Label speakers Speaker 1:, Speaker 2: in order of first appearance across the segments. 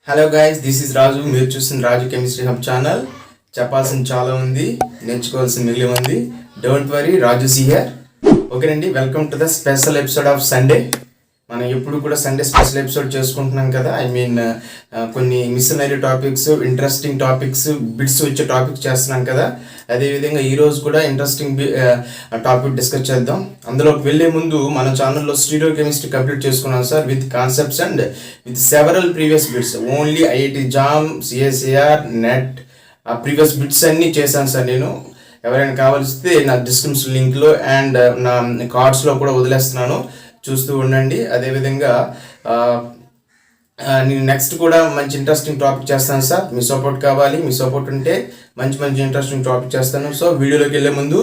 Speaker 1: Hello guys, this is రాజు. మీరు చూస్తున్న రాజు chemistry hub channel. చెప్పాల్సిన చాలా ఉంది, నేర్చుకోవాల్సిన మిగిలి ఉంది. Don't worry, Raju here. ఓకేనండి, welcome to the special episode of Sunday. మనం ఎప్పుడు కూడా సండే స్పెషల్ ఎపిసోడ్ చేసుకుంటున్నాం కదా. కొన్ని missionary topics, interesting topics, bits వచ్చే టాపిక్స్ చేస్తున్నాం కదా. అదేవిధంగా ఈరోజు కూడా ఇంట్రెస్టింగ్ టాపిక్ డిస్కస్ చేద్దాం. అందులోకి వెళ్ళే ముందు మన ఛానల్లో స్టీరియో కెమిస్ట్రీ కంప్లీట్ చేసుకున్నాం sir, with concepts and with several previous bits. Only IIT jam, సిఎస్ఏఆర్, net ఆ ప్రీవియస్ బిట్స్ అన్నీ చేశాను సార్ నేను. ఎవరైనా కావాల్సితే నా డిస్క్రిప్షన్ లింక్లో అండ్ నా కార్డ్స్లో కూడా వదిలేస్తున్నాను, చూస్తూ ఉండండి. అదేవిధంగా నేను నెక్స్ట్ కూడా మంచి ఇంట్రెస్టింగ్ టాపిక్ చేస్తాను సార్. మీ సపోర్ట్ కావాలి. మీ సపోర్ట్ ఉంటే మంచి మంచి ఇంట్రెస్టింగ్ టాపిక్ చేస్తాను. సో వీడియోలోకి వెళ్ళే ముందు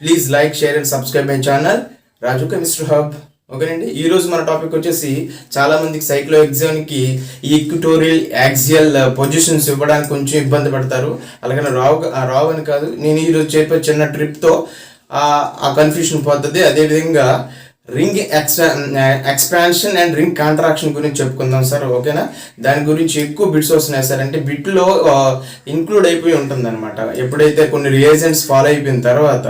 Speaker 1: please like, share and subscribe my channel Raju chemistry hub. ఓకేనండి, ఈరోజు మన టాపిక్ వచ్చేసి చాలామందికి సైక్లో ఎగ్జామ్కి ఈ ఈక్వటోరియల్ యాక్సియల్ పొజిషన్స్ ఇవ్వడానికి కొంచెం ఇబ్బంది పడతారు. అలాగని రావు అని కాదు, నేను ఈరోజు చెప్పే చిన్న ట్రిప్తో ఆ కన్ఫ్యూషన్ పోతుంది. అదేవిధంగా ring expansion and ring contraction గురించి చెప్పుకుందాం సార్. ఓకేనా, దాని గురించి ఎక్కువ బిట్స్ వస్తున్నాయి సార్. అంటే బిట్లో ఇంక్లూడ్ అయిపోయి ఉంటుంది అనమాట. ఎప్పుడైతే కొన్ని రియేజెంట్స్ ఫాలో అయిపోయిన తర్వాత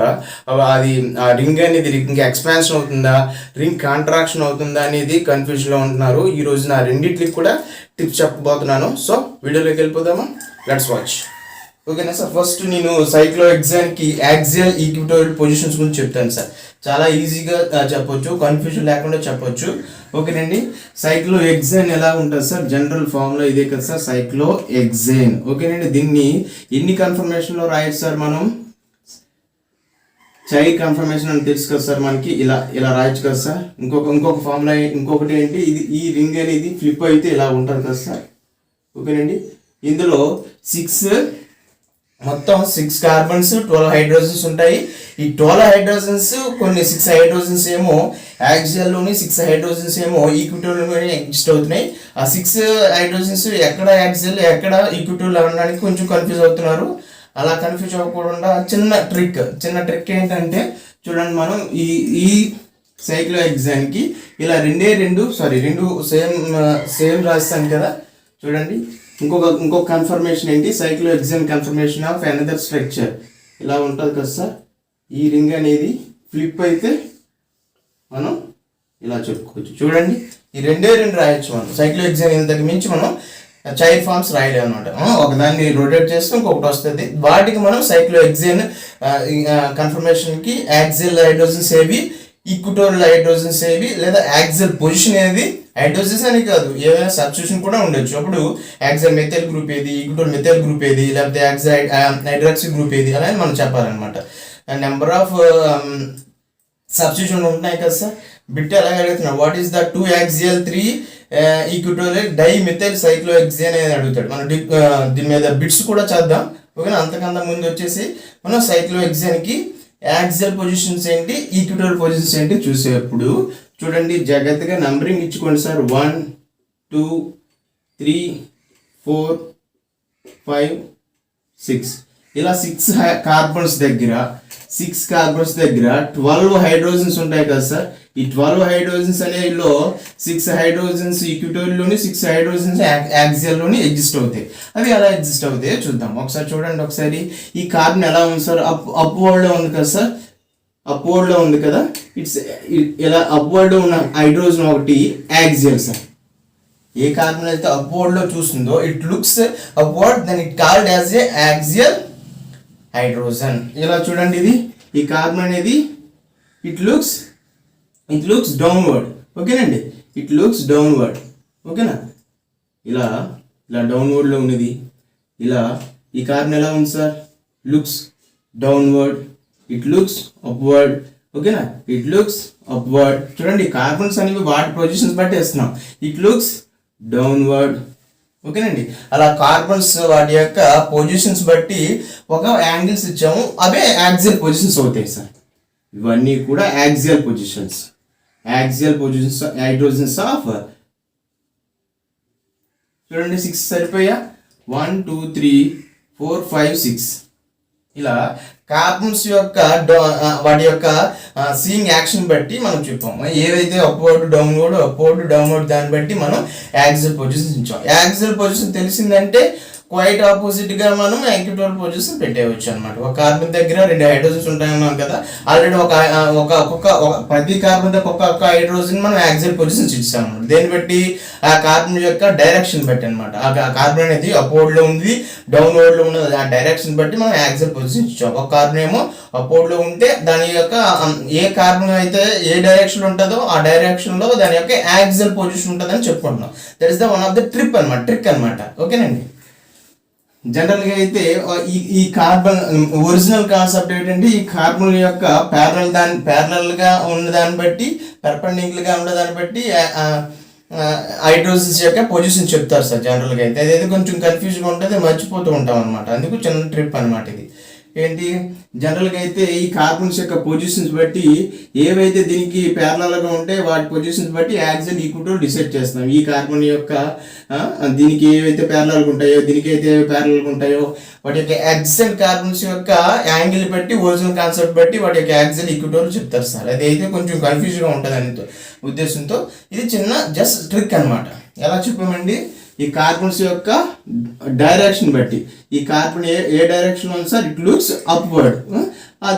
Speaker 1: అది ఆ రింగ్ అనేది రింగ్ ఎక్స్పాన్షన్ అవుతుందా, రింగ్ కాంట్రాక్షన్ అవుతుందా అనేది కన్ఫ్యూజన్లో ఉంటున్నారు. ఈ రోజు నా రెండింటికి కూడా టిప్స్ చెప్పబోతున్నాను. సో వీడియోలోకి వెళ్ళిపోదామా, లెట్స్ వాచ్. ఓకేనా సార్, ఫస్ట్ నేను సైక్లో ఎగ్జామ్కి యాక్సియల్ ఈక్విటోరియల్ పొజిషన్స్ గురించి చెప్తాను సార్. చాలా ఈజీగా చెప్పొచ్చు, కన్ఫ్యూజన్ లేకుండా చెప్పొచ్చు. ఓకేనండి, సైక్లో ఎగ్జైన్ ఎలా ఉంటుంది సార్, జనరల్ ఫామ్లో ఇదే కదా సార్, సైక్లో ఎగ్జైన్. ఓకేనండి, దీన్ని ఎన్ని కన్ఫర్మేషన్లో రాయొచ్చు సార్ మనం? చైర్ కన్ఫర్మేషన్ అని తెలుసు కదా సార్ మనకి, ఇలా రాయొచ్చు కదా సార్. ఇంకొక ఫామ్లో ఇంకొకటి ఏంటి, ఇది ఈ రింగ్ అనేది ఫ్లిప్ అయితే ఇలా ఉంటుంది కదా సార్. ఓకేనండి, ఇందులో మొత్తం 6 కార్బన్స్, 12 హైడ్రోజన్స్ ఉంటాయి. ఈ 12 హైడ్రోజన్స్ కొన్ని 6 హైడ్రోజన్స్ ఏమో యాక్సియల్లోని, 6 హైడ్రోజన్స్ ఏమో ఈక్విటోరియల్లోని ఎగ్జిస్ట్ అవుతున్నాయి. ఆ 6 హైడ్రోజన్స్ ఎక్కడ యాక్సియల్ ఎక్కడ ఈక్విటోరియల్ అనడానికి కొంచెం కన్ఫ్యూజ్ అవుతున్నారు. అలా కన్ఫ్యూజ్ అవ్వకుండా చిన్న ట్రిక్ ఏంటంటే చూడండి, మనం ఈ సైక్లో ఎగ్జామ్కి ఇలా రెండు సేమ్ రాస్తాను కదా. చూడండి, ఇంకొక కన్ఫర్మేషన్ ఏంటి, cyclohexane confirmation of another structure ఇలా ఉంటుంది కదా సార్. ఈ రింగ్ అనేది ఫ్లిప్ అయితే మనం ఇలా చెప్పుకోవచ్చు. చూడండి, ఈ రెండు రాయొచ్చు మనం. సైక్లో ఎగ్జామ్ ఇంతకు మించి మనం చైర్ ఫార్మ్స్ రాయలేము అనమాట. ఒకదాన్ని రొటేట్ చేస్తే ఇంకొకటి వస్తుంది. వాటికి మనం సైక్లో ఎగ్జామ్ కన్ఫర్మేషన్కి యాక్సియల్ హైడ్రోజన్స్ ఏవి, ఈక్విటోరియల్ హైడ్రోజన్స్ ఏవి, లేదా యాక్సియల్ పొజిషన్ ఏది, హైడ్రోజన్స్ అని కాదు ఏదైనా సబ్స్టిట్యూషన్ కూడా ఉండొచ్చు. అప్పుడు యాక్సియల్ మెథైల్ గ్రూప్ ఏది, ఈక్విటోరియల్ మెథైల్ గ్రూప్ ఏది, లేకపోతే యాక్సియల్ హైడ్రాక్సీ గ్రూప్ ఏది అనేది మనం చెప్పాలన్నమాట. నెంబర్ ఆఫ్ సబ్స్టిట్యూషన్ ఉంటాయి కదా సార్. బిట్ ఎలాగ అడుగుతున్నాడు, what is the 2 axial 3 equatorial dimethyl సైక్లో exam అనేది అడుగుతాడు. మనం దీని మీద బిట్స్ కూడా చేద్దాం. ఓకేనా, అంతకన్నా ముందు వచ్చేసి మనం సైక్లో ఎగ్జామ్కి యాక్సియల్ పొజిషన్స్ ఏంటి, ఈక్విటోరియల్ పొజిషన్స్ ఏంటి చూసేటప్పుడు చూడండి, జాగ్రత్తగా నంబరింగ్ ఇచ్చుకోండి సార్. 1 2 3 4 5 6 ఇలా 6 కార్బన్స్ దగ్గర 12 హైడ్రోజన్స్ ఉంటాయి కదా సార్. ఈ 12 హైడ్రోజన్స్ అనేలో 6 హైడ్రోజన్స్ ఈక్విటోరియల్లోని, 6 హైడ్రోజన్స్ యాక్సియల్లోని ఎగ్జిస్ట్ అవుతాయి. అవి ఎలా ఎగ్జిస్ట్ అవుతాయో చూద్దాం. ఒకసారి చూడండి, ఒకసారి ఈ కార్బన్ ఎలా ఉంది సార్, అప్వర్డ్లో ఉంది కదా సార్, అప్వర్డ్లో ఉంది కదా. ఇలా అప్వర్డ్లో ఉన్న హైడ్రోజన్ ఒకటి యాక్సియల్ సార్. ఏ కార్బన్ అయితే అప్వర్డ్లో చూస్తుందో it looks upward, then it called as a axial hydrogen. ఇలా చూడండి, ఇది ఈ కార్బన్ అనేది ఇట్ లుక్స్ డౌన్వర్డ్. ఓకేనండి, ఇట్ లుక్స్ డౌన్వర్డ్. ఓకేనా, ఇలా డౌన్వర్డ్లో ఉన్నది. ఇలా ఈ కార్బన్ ఎలా ఉంది sir, looks downward, it looks upward. ఓకేనా, ఇట్ లుక్స్ అప్వర్డ్. చూడండి, కార్బన్స్ అనేవి వాటి పొజిషన్స్ బట్టి వేస్తున్నాం. It looks downward. ఓకేనండి, అలా కార్బన్స్ వాటి యొక్క పొజిషన్స్ బట్టి ఒక యాంగిల్స్ ఇచ్చాము, అవే యాక్సియల్ పొజిషన్స్ అవుతాయి సార్. ఇవన్నీ కూడా యాక్సియల్ పొజిషన్స్ హైడ్రోజన్స్ ఆఫ్. చూడండి, 6 సరిపోయా, 1 2 3 4 5 6. ఇలా కార్బన్స్ యొక్క వాటి యొక్క సీయింగ్ యాక్షన్ బట్టి మనం చెప్పాము. ఏదైతే అప్వర్డ్ డౌన్వర్డ్ దాన్ని బట్టి మనం యాక్సిల్ పొజిషన్ ఇచ్చాం. యాక్సిల్ పొజిషన్ తెలిసిందంటే క్వైట్ ఆపోజిట్ గా మనం ఈక్విటోరియల్ పొజిషన్ పెట్టేయవచ్చు అనమాట. ఒక కార్బన్ దగ్గర 2 హైడ్రోజన్స్ ఉంటాయన్నాం కదా, ఆల్రెడీ ప్రతి కార్బన్ దగ్గర ఒక్కొక్క హైడ్రోజన్ మనం యాక్సిల్ పొజిషన్స్ ఇచ్చాం అనమాట. దేన్ని బట్టి? ఆ కార్బన్ యొక్క డైరెక్షన్ బట్టి అనమాట. ఆ కార్బన్ అనేది అప్వర్డ్ లో ఉంది, డౌన్వర్డ్ లో ఉన్నది, ఆ డైరెక్షన్ బట్టి మనం యాక్సిల్ పొజిషన్ ఇచ్చాం. ఒక కార్బన్ ఏమో అప్వర్డ్ లో ఉంటే దాని యొక్క ఏ కార్బన్ అయితే ఏ డైరెక్షన్ ఉంటుందో ఆ డైరెక్షన్ లో దాని యొక్క యాక్సిల్ పొజిషన్ ఉంటుందని చెప్పుకుంటున్నాం. That is the one of the trick అనమాట. ఓకేనండి. జనరల్గా అయితే ఈ కార్బన్ ఒరిజినల్ కాన్సెప్ట్ ఏంటంటే ఈ కార్బన్ యొక్క ప్యారలల్గా ఉన్న దాన్ని బట్టి, పర్పెండిక్యులర్గా ఉన్న దాన్ని బట్టి హైడ్రోజన్స్ యొక్క పొజిషన్ చెప్తారు సార్. జనరల్గా అయితే అదైతే కొంచెం కన్ఫ్యూజ్గా ఉంటుంది, మర్చిపోతూ ఉంటాం అనమాట. అందుకు చిన్న ట్రిప్ అనమాట ఇది. ఏంటి జనరల్గా అయితే ఈ కార్బన్స్ యొక్క పొజిషన్స్ బట్టి ఏవైతే దీనికి ప్యారలల్గా ఉంటే వాటి పొజిషన్స్ బట్టి యాక్సిల్ ఈక్విటోరియల్ డిసైడ్ చేస్తాం. ఈ కార్బన్ యొక్క దీనికి ఏవైతే ప్యారలల్గా ఉంటాయో, దీనికి అయితే ప్యారలల్గా ఉంటాయో వాటి యొక్క అడ్జసెంట్ కార్బన్స్ యొక్క యాంగిల్ బట్టి, ఒరిజినల్ కాన్సెప్ట్ బట్టి వాటి యొక్క యాక్సిల్ ఈక్విటోరియల్ చెప్తారు సార్. అది అయితే కొంచెం కన్ఫ్యూజ్గా ఉంటుంది అనే ఉద్దేశంతో ఇది చిన్న జస్ట్ ట్రిక్ అనమాట. ఎలా చెప్పామండి? ఈ కార్బన్స్ యొక్క డైరెక్షన్ బట్టి ఈ కార్బన్ ఏ డైరెక్షన్ ఉంది సార్, ఇట్ లుక్స్ అప్వర్డ్,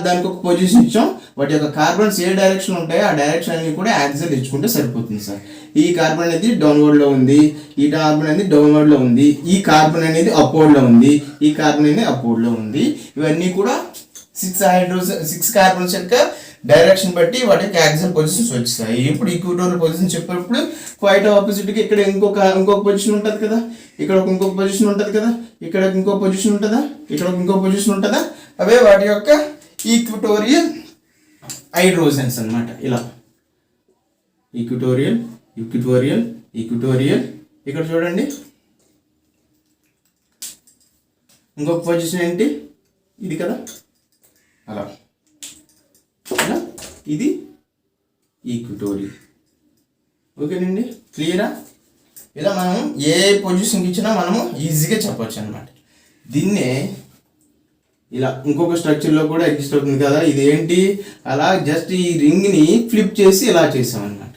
Speaker 1: దానికి ఒక పొజిషన్ ఇచ్చాం. వాటి యొక్క కార్బన్స్ ఏ డైరెక్షన్ ఉంటాయో ఆ డైరెక్షన్ అన్ని కూడా యాక్సిల్ ఇచ్చుకుంటే సరిపోతుంది సార్. ఈ కార్బన్ అనేది డౌన్వర్డ్ లో ఉంది, ఈ కార్బన్ అనేది డౌన్వర్డ్ లో ఉంది, ఈ కార్బన్ అనేది అప్వర్డ్ లో ఉంది, ఈ కార్బన్ అనేది అప్వర్డ్ లో ఉంది. ఇవన్నీ కూడా 6 కార్బన్స్ యొక్క డైరెక్షన్ బట్టి వాటి యొక్క యాక్సిల్ పొజిషన్స్ వచ్చాయి. ఇప్పుడు ఈక్విటోరియల్ పొజిషన్ చెప్పినప్పుడు క్వైట్ ఆపోజిట్గా ఇక్కడ ఇంకొక పొజిషన్ ఉంటుంది కదా, ఇక్కడ ఇంకొక పొజిషన్ ఉంటుంది కదా, ఇక్కడ ఇంకో పొజిషన్ ఉంటుందా, ఇక్కడ ఇంకో పొజిషన్ ఉంటుందా, అవే వాటి యొక్క ఈక్విటోరియల్ హైడ్రోజన్స్ అన్నమాట. ఇలా ఈక్విటోరియల్ ఇక్కడ చూడండి. ఇంకొక పొజిషన్ ఏంటి? ఇది కదా, అలా ఇది ఈక్విటోరియల్. ఓకేనండి, క్లియరా? ఇలా మనం ఏ పొజిషన్కి ఇచ్చినా మనము ఈజీగా చెప్పవచ్చు అనమాట. దీన్నే ఇలా ఇంకొక స్ట్రక్చర్లో కూడా ఎగ్జిస్ట్ అవుతుంది కదా, ఇది ఏంటి? అలా జస్ట్ ఈ రింగ్ని ఫ్లిప్ చేసి ఇలా చేసాం అనమాట.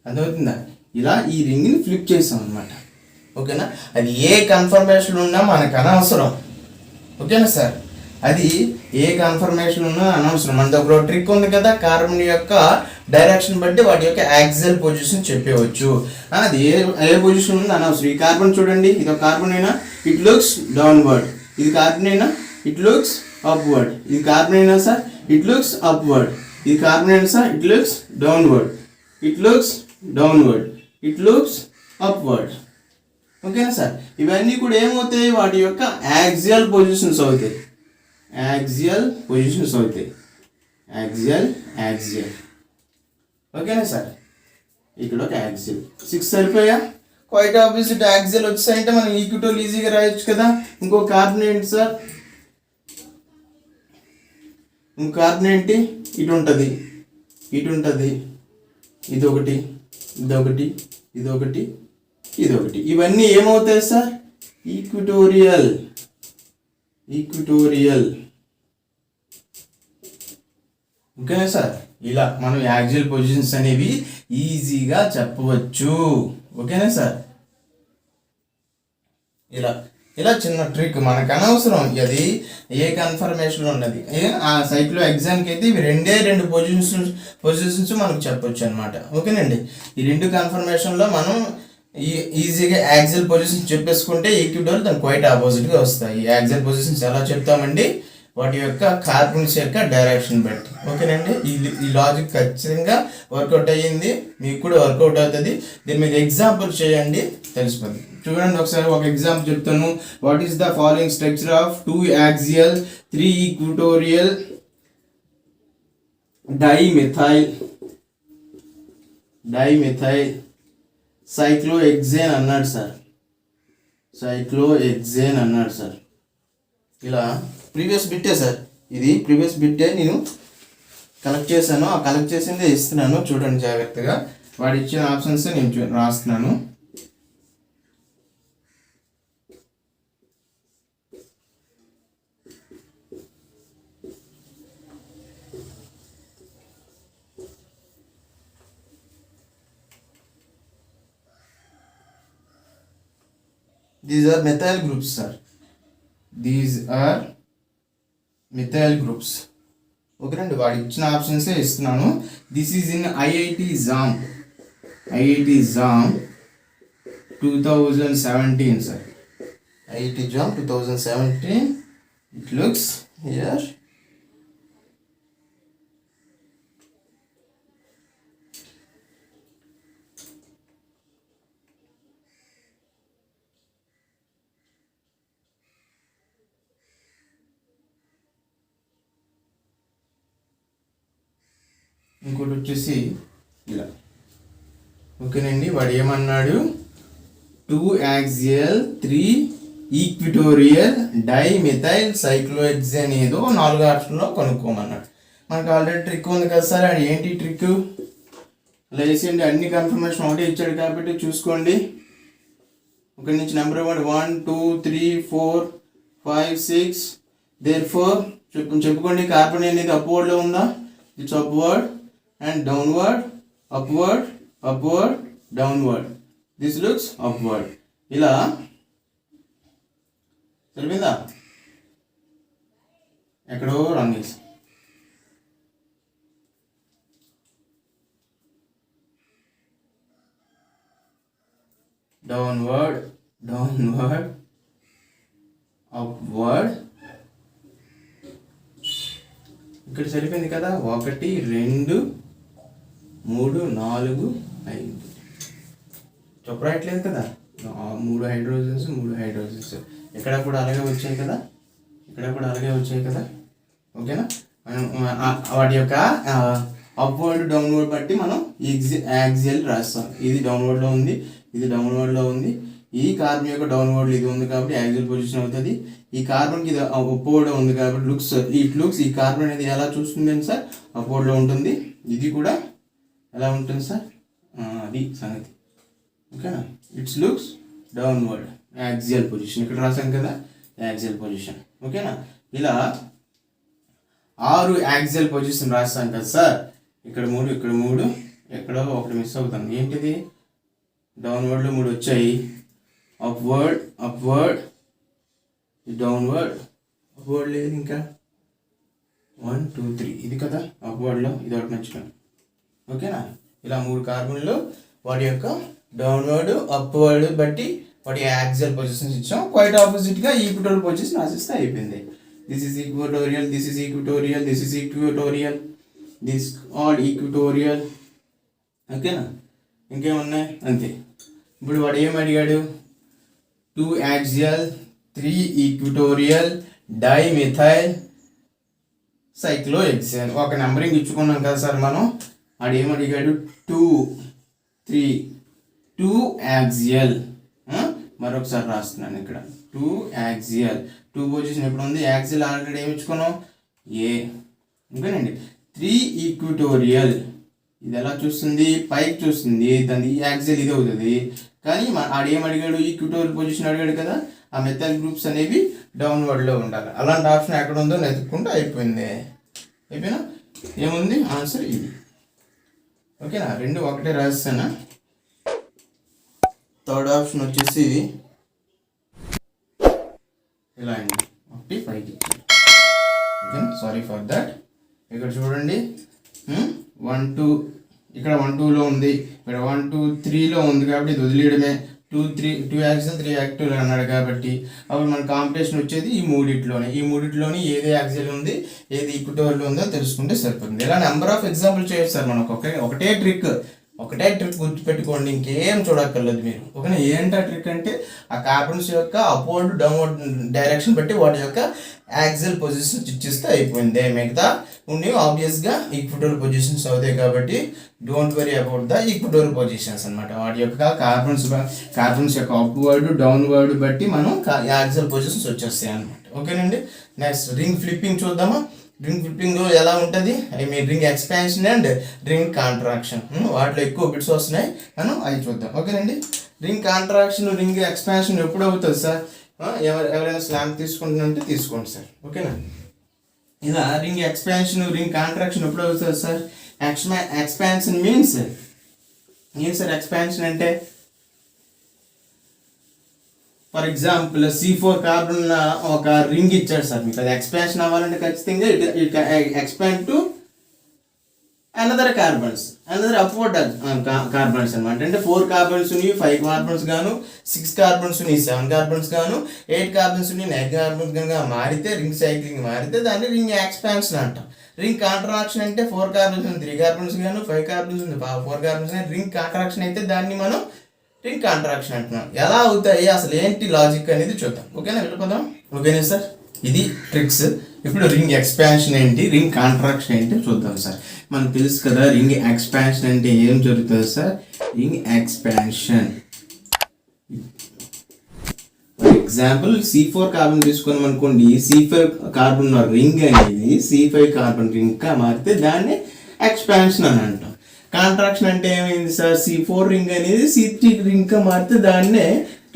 Speaker 1: అర్థమవుతుందా? ఇలా ఈ రింగ్ని ఫ్లిప్ చేసాం అనమాట. ఓకేనా? అది ఏ కన్ఫర్మేషన్ ఉన్నా మనకు అనవసరం. ఓకేనా సార్? అది ఏ కన్ఫర్మేషన్ ఉన్నా అనవసరం. మన దగ్గర ట్రిక్ ఉంది కదా, కార్బన్ యొక్క డైరెక్షన్ బట్టి వాటి యొక్క యాక్సిల్ పొజిషన్ చెప్పవచ్చు. అది ఏ పొజిషన్ ఉందో అనవసరం. ఈ కార్బన్ చూడండి, ఇది ఒక కార్బన్ అయినా ఇట్ లుక్స్ డౌన్వర్డ్, ఇది కార్బన్ అయినా ఇట్ లుక్స్ అప్వర్డ్, ఇది కార్బన్ అయినా సార్ ఇట్ లుక్స్ అప్వర్డ్, ఇది కార్బన్ అయినా sir it looks downward, it looks upward. ఓకేనా సార్? ఇవన్నీ కూడా ఏమవుతాయి? వాటి యొక్క యాక్సియల్ పొజిషన్స్ అవుతాయి. యాక్సియల్ ఓకేనా సార్? ఇక్కడ ఒక యాక్సియల్ 6 సరిపోయా? క్వైట్ ఆపోజిట్ యాక్సియల్ వచ్చాయంటే మనం ఈక్విటోరియల్ ఈజీగా రాయొచ్చు కదా. ఇంకో కార్బన్ ఏంటి సార్? ఇంకో కార్బన్ ఏంటి? ఇటు ఉంటుంది, ఇదొకటి, ఇవన్నీ ఏమవుతాయి సార్? ఈక్విటోరియల్. ఓకేనా సార్? ఇలా మనం యాక్సియల్ పొజిషన్స్ అనేవి ఈజీగా చెప్పవచ్చు. ఓకేనా సార్? ఇలా చిన్న ట్రిక్ మనకు అనవసరం. అది ఏ కన్ఫర్మేషన్ ఉన్నది ఆ సైక్లో ఎగ్జామ్కి అయితే ఇవి రెండు పొజిషన్స్ మనకు చెప్పొచ్చు అనమాట. ఓకేనండి? ఈ 2 కన్ఫర్మేషన్లో మనం ఈజీగా యాక్సియల్ పొజిషన్స్ చెప్పేసుకుంటే ఈక్విటోరియల్ దాని క్వైట్ ఆపోజిట్గా వస్తాయి. యాక్సియల్ పొజిషన్స్ ఎలా చెప్తామండి? వాటి యొక్క కార్బన్స్ యొక్క డైరెక్షన్ బట్టి. ఓకేనండి? ఈ లాజిక్ ఖచ్చితంగా వర్కౌట్ అయ్యింది, మీకు కూడా వర్కౌట్ అవుతుంది. దీని మీద ఎగ్జాంపుల్ చేయండి, తెలిసిపోతుంది. చూడండి ఒకసారి ఒక ఎగ్జాంపుల్ చెప్తాను. What is the following structure of 2 axial 3 equatorial dimethyl cyclohexane అన్నాడు సార్. ఇలా ప్రీవియస్ బిట్టే సార్, ఇది ప్రీవియస్ బిట్టే నేను కలెక్ట్ చేశాను. ఆ కలెక్ట్ చేసిందే ఇస్తున్నాను, చూడండి జాగ్రత్తగా. వాడు ఇచ్చిన ఆప్షన్స్ నేను రాస్తున్నాను. These are methyl groups sir, these are methyl groups. ఓకేనండి, వాడు ఇచ్చిన ఆప్షన్సే ఇస్తున్నాను. This is in IIT JAM 2017 sir. IIT JAM 2017. It looks here. ఇంకోటి వచ్చేసి ఇలా. ఓకేనండి, వాడు ఏమన్నాడు, 2 యాక్సియల్ 3 ఈక్విటోరియల్ డైమిథైల్ సైక్లోహెక్సేన్ ఏదో 4 ఆప్షన్లో కనుక్కోమన్నాడు. మనకు ఆల్రెడీ ట్రిక్ ఉంది కదా సార్, అది ఏంటి ట్రిక్ అలా వేసేయండి. అన్ని కన్ఫర్మేషన్ ఒకటే ఇచ్చాడు కాబట్టి చూసుకోండి. ఒకటి నుంచి నెంబర్ 1 2 3 4 5 6. దేర్ఫోర్ చెప్పుకోండి, కార్బన్ అనేది అప్వర్డ్లో ఉందా? It's upward and downward, upward, upward, downward. This looks upward. ఇలా సరిపోయిందా? ఎక్కడో రాంగ్ చేసి downward, downward, upward. ఇక్కడ సరిపోయింది కదా. 1 2 3 4 5 చెప్పరాయట్లేదు కదా. 3 హైడ్రోజన్స్ ఇక్కడ కూడా అలాగే వచ్చాయి కదా, ఇక్కడ కూడా అలాగే వచ్చాయి కదా. ఓకేనా, వాటి యొక్క అప్వర్డ్ డౌన్వర్డ్ బట్టి మనం యాక్సియల్ రాస్తాం. ఇది డౌన్వర్డ్లో ఉంది, ఇది డౌన్వర్డ్లో ఉంది. ఈ కార్బన్ యొక్క డౌన్వర్డ్ ఇది ఉంది కాబట్టి యాక్సియల్ పొజిషన్ అవుతుంది. ఈ కార్బన్కి ఇది అప్వర్డ్ ఉంది కాబట్టి లుక్స్ ఈ కార్బన్ అనేది ఎలా చూస్తుంది అని సార్, అప్వర్డ్లో ఉంటుంది. ఇది కూడా ఎలా ఉంటుంది సార్, అది సంగతి. ఓకేనా, it's looks downward axial position. ఇక్కడ రాసాం కదా యాక్సియల్ పొజిషన్. ఓకేనా, ఇలా 6 యాక్సియల్ పొజిషన్ రాస్తాం కదా సార్. ఇక్కడ 3, ఇక్కడ 3, ఎక్కడో ఒకటి మిస్ అవుతాం. ఏంటిది, డౌన్వర్డ్లో 3 వచ్చాయి. అప్వర్డ్, అప్వర్డ్, డౌన్వర్డ్, అప్వర్డ్ లేదు ఇంకా 1 2 3 ఇది కదా అప్వర్డ్లో, ఇది ఒకటి మర్చిపోయాను. ఓకేనా, ఇలా 3 కార్బన్లు వాటి యొక్క డౌన్వర్డ్ అప్వర్డ్ బట్టి వాటి యాక్సియల్ పొజిషన్స్ ఇచ్చాం. క్వైట్ ఆపోజిట్గా ఈక్వటోరియల్ పొజిషన్ రాసిస్తే అయిపోయింది. This is equatorial, this is equatorial, this is equatorial, this all equatorial. ఓకేనా, ఇంకేమున్నాయి అంతే. ఇప్పుడు వాడు ఏం అడిగాడు, 2 యాక్సియల్ 3 ఈక్వటోరియల్ డైమిథైల్ సైక్లోహెక్సేన్. ఒక నెంబరింగ్ ఇచ్చుకున్నాం కదా సార్ మనం. ఆడు ఏం అడిగాడు, 2 3 2 యాక్సియల్. మరొకసారి రాస్తున్నాను ఇక్కడ 2 యాక్సియల్. 2 పొజిషన్ ఎప్పుడు ఉంది, యాక్సియల్ ఆల్రెడీ ఏమి ఇచ్చుకున్నాం ఏ. ఓకేనండి, 3 ఈక్వటోరియల్ ఇది ఎలా చూస్తుంది, పైకి చూస్తుంది, దాని యాక్సియల్ ఇది అవుతుంది. కానీ ఆడు ఏం అడిగాడు, ఈక్వటోరియల్ పొజిషన్ అడిగాడు కదా. ఆ మెథైల్ గ్రూప్స్ అనేవి డౌన్వర్డ్లో ఉండాలి. అలాంటి ఆప్షన్ ఎక్కడ ఉందో వెతుక్కుంటూ అయిపోయింది. అయిపోయినా ఏముంది ఆన్సర్ ఇది. ఓకేనా, 2 ఒకటే రాస్తానా. థర్డ్ ఆప్షన్ వచ్చేసి ఇలా అండి, 1 5 ఇచ్చారు. ఓకేనా, సారీ ఫర్ దట్. ఇక్కడ చూడండి 1 2 ఇక్కడ 1 2లో ఉంది, ఇక్కడ 1 2 3లో ఉంది కాబట్టి ఇది వదిలేయడమే. 2 యాక్సిల్ 3 యాక్టివ్ అన్నాడు కాబట్టి అప్పుడు మన కాంపిటీషన్ వచ్చేది ఈ మూడిట్లోని ఏది యాక్సిల్ ఉంది, ఏది ఈక్వటోరియల్ ఉందో తెలుసుకుంటే సరిపోతుంది. ఇలా నెంబర్ ఆఫ్ ఎగ్జాంపుల్ చేయొచ్చు సార్ మనకు. ఒకటే ట్రిక్ గుర్తుపెట్టుకోండి, ఇంకేం చూడక్కర్లేదు మీరు. ఓకేనా, ఏంటా ట్రిక్ అంటే ఆ కార్బన్స్ యొక్క అప్వర్డ్ డౌన్వర్డ్ డైరెక్షన్ బట్టి వాటి యొక్క యాక్సిల్ పొజిషన్స్ ఇచ్చిస్తే అయిపోయింది. మిగతా ఉండి ఆబ్వియస్గా ఈక్వటోరియల్ పొజిషన్స్ అవుతాయి కాబట్టి don't worry about the equatorial positions అనమాట. వాటి యొక్క కార్బన్స్ యొక్క అప్వర్డ్ డౌన్వర్డ్ బట్టి మనం యాక్సిల్ పొజిషన్స్ వచ్చేస్తాయి అనమాట. ఓకేనండి, నెక్స్ట్ రింగ్ ఫ్లిప్పింగ్ చూద్దామా. రింగ్ ఫ్లిప్పింగ్లో ఎలా ఉంటుంది, ring expansion and ring contraction. వాటిలో ఎక్కువ బిట్స్ వస్తున్నాయి, మనం అవి చూద్దాం. ఓకేనండి, రింగ్ కాంట్రాక్షన్ రింగ్ ఎక్స్పాన్షన్ ఎప్పుడు అవుతుంది సార్, ఎవరైనా స్లామ్ తీసుకుంటున్నంటే తీసుకోండి సార్. ఓకేనా, ఇలా రింగ్ ఎక్స్పాన్షన్ రింగ్ కాంట్రాక్షన్ ఎప్పుడు అవుతుంది సార్. ఎక్స్పాన్షన్ మీన్స్ ఏం సార్, ఎక్స్పాన్షన్ అంటే ఫర్ ఎగ్జాంపుల్ C4 కార్బన్ ఉన్న ఒక రింగ్ ఇచ్చాడు సార్ మీకు. అది ఎక్స్పాన్షన్ అవ్వాలంటే ఖచ్చితంగా it expand to another carbons, another upward carbons అనమాట. అంటే 4 కార్బన్స్ ఉన్నాయి, 5 కార్బన్స్ గాను, 6 కార్బన్స్ ఉన్నాయి, 7 కార్బన్స్ గాను, 8 కార్బన్స్ ఉన్నాయి, 9 కార్బన్స్ కనుక మారితే రింగ్ సైక్లింగ్ మారితే దాన్ని రింగ్ ఎక్స్పాన్షన్ అంటాం. రింగ్ కాంట్రాక్షన్ అంటే 4 కార్బన్స్ ఉంది, 3 కార్బన్స్ గాను, 5 కార్బన్స్ ఉంది, 4 కార్బన్స్ కానీ రింగ్ కాంట్రాక్షన్ అయితే దాన్ని మనం రింగ్ కాంట్రాక్షన్ అంటున్నాం. ఎలా అవుతాయి అసలు ఏంటి లాజిక్ అనేది చూద్దాం. ఓకేనా, వెళ్ళిపోదాం. ఓకేనా సార్, ఇది ట్రిక్స్. ఇప్పుడు రింగ్ ఎక్స్పాన్షన్ ఏంటి, రింగ్ కాంట్రాక్షన్ ఏంటి చూద్దాం సార్. మనకు తెలుసు కదా రింగ్ ఎక్స్పాన్షన్ అంటే ఏం జరుగుతుంది sir. Ring expansion for example C4 carbon తీసుకున్నాం అనుకోండి, C5 కార్బన్ రింగ్ అనేది C5 కార్బన్ రింగ్ గా మారితే దాన్ని ఎక్స్పాన్షన్ అని అంటాం. కాంట్రాక్షన్ అంటే ఏమైంది సార్, C4 రింగ్ అనేది C3 రింగ్ గా మారితే దాన్నే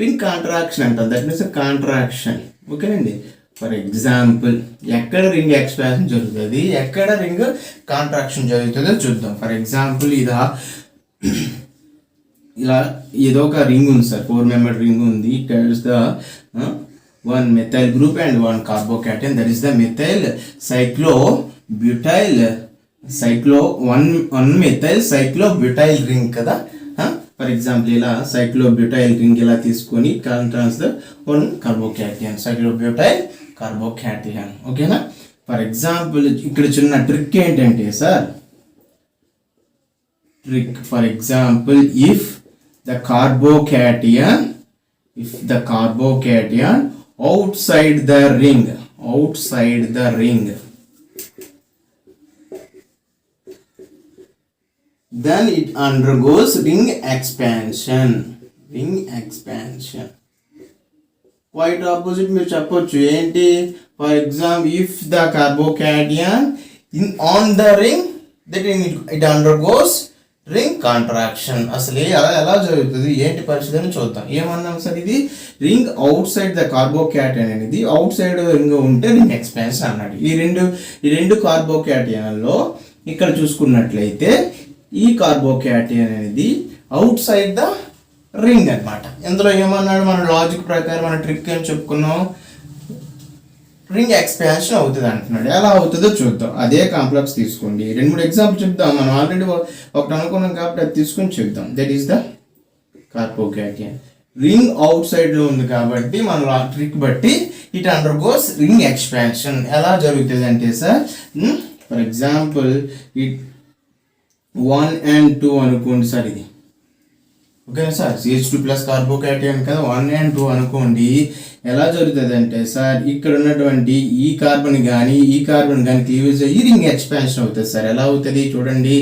Speaker 1: రింగ్ కాంట్రాక్షన్ అంటాం. That means contraction. ఓకేనండి. ఫర్ ఎగ్జాంపుల్ ఎక్కడ రింగ్ ఎక్స్పాన్షన్ జరుగుతుంది, ఎక్కడ రింగ్ కాంట్రాక్షన్ జరుగుతుందో చూద్దాం. ఫర్ ఎగ్జాంపుల్ ఇలా ఏదో ఒక రింగ్ ఉంది సార్, 4 మెంబర్ రింగ్ ఉంది. ఇక్కడ is the 1 methyl group and 1 carbocation, that is the methyl cyclobutyl 1 methyl cyclobutyl ring కదా. ఫర్ ఎగ్జాంపుల్ ఇలా సైక్లోబ్యూటైల్ రింగ్ ఇలా తీసుకొని కాంట్రాన్స్ ద 1 కార్బోకాటియన్, సైక్లోబ్యూటైల్ కార్బోకాటియన్. ఓకేనా. ఫర్ ఎగ్జాంపుల్ ఇక్కడ చిన్న ట్రిక్ ఏంటంటే sir, trick for example if the carbocation outside the ring then it undergoes ring expansion. Quite opposite మీరు చెప్పొచ్చు ఏంటి. For example if the carbocation on the ring then it undergoes ring contraction. అసలు ఎలా జరుగుతుంది ఏంటి పరిస్థితి అని చూద్దాం. ఏమన్నాం సార్, ఇది రింగ్ అవుట్ సైడ్ ద కార్బోకాటియన్ అనేది అవుట్ సైడ్ రింగ్ ఉంటే రింగ్ ఎక్స్పాన్షన్ అన్నాడు. ఈ రెండు కార్బోకాటియన్లో ఇక్కడ చూసుకున్నట్లయితే ఈ కార్బోకాటియన్ అనేది అవుట్ సైడ్ ద రింగ్ అనమాట. ఇందులో ఏమన్నాడు, మన లాజిక్ ప్రకారం మన ట్రిక్ ఏం చెప్పుకున్నాం, రింగ్ ఎక్స్పాన్షన్ అవుతుంది అంటున్నాడు. ఎలా అవుతుందో చూద్దాం. అదే కాంప్లెక్స్ తీసుకోండి. 2-3 ఎగ్జాంపుల్ చెప్దాం. మనం ఆల్రెడీ ఒకటి అనుకున్నాం కాబట్టి అది తీసుకొని చెప్దాం. That is the carbocation. Ring outside లో ఉంది కాబట్టి మన ట్రిక్ బట్టి ఇట్ అండర్గోస్ రింగ్ ఎక్స్పాన్షన్. ఎలా జరుగుతుంది అంటే sir, for example it 1 and 2 అనుకోండి సార్. ఇది ఓకేనా సార్, CH2 ప్లస్ కార్బోకాటియన్ కదా, 1 and 2 అనుకోండి. ఎలా జరుగుతుంది అంటే సార్, ఇక్కడ ఉన్నటువంటి ఈ కార్బన్ కానీ క్లీవేజ్ అయ్యి రింగ్ ఎక్స్పాన్షన్ అవుతుంది సార్. ఎలా అవుతుంది చూడండి,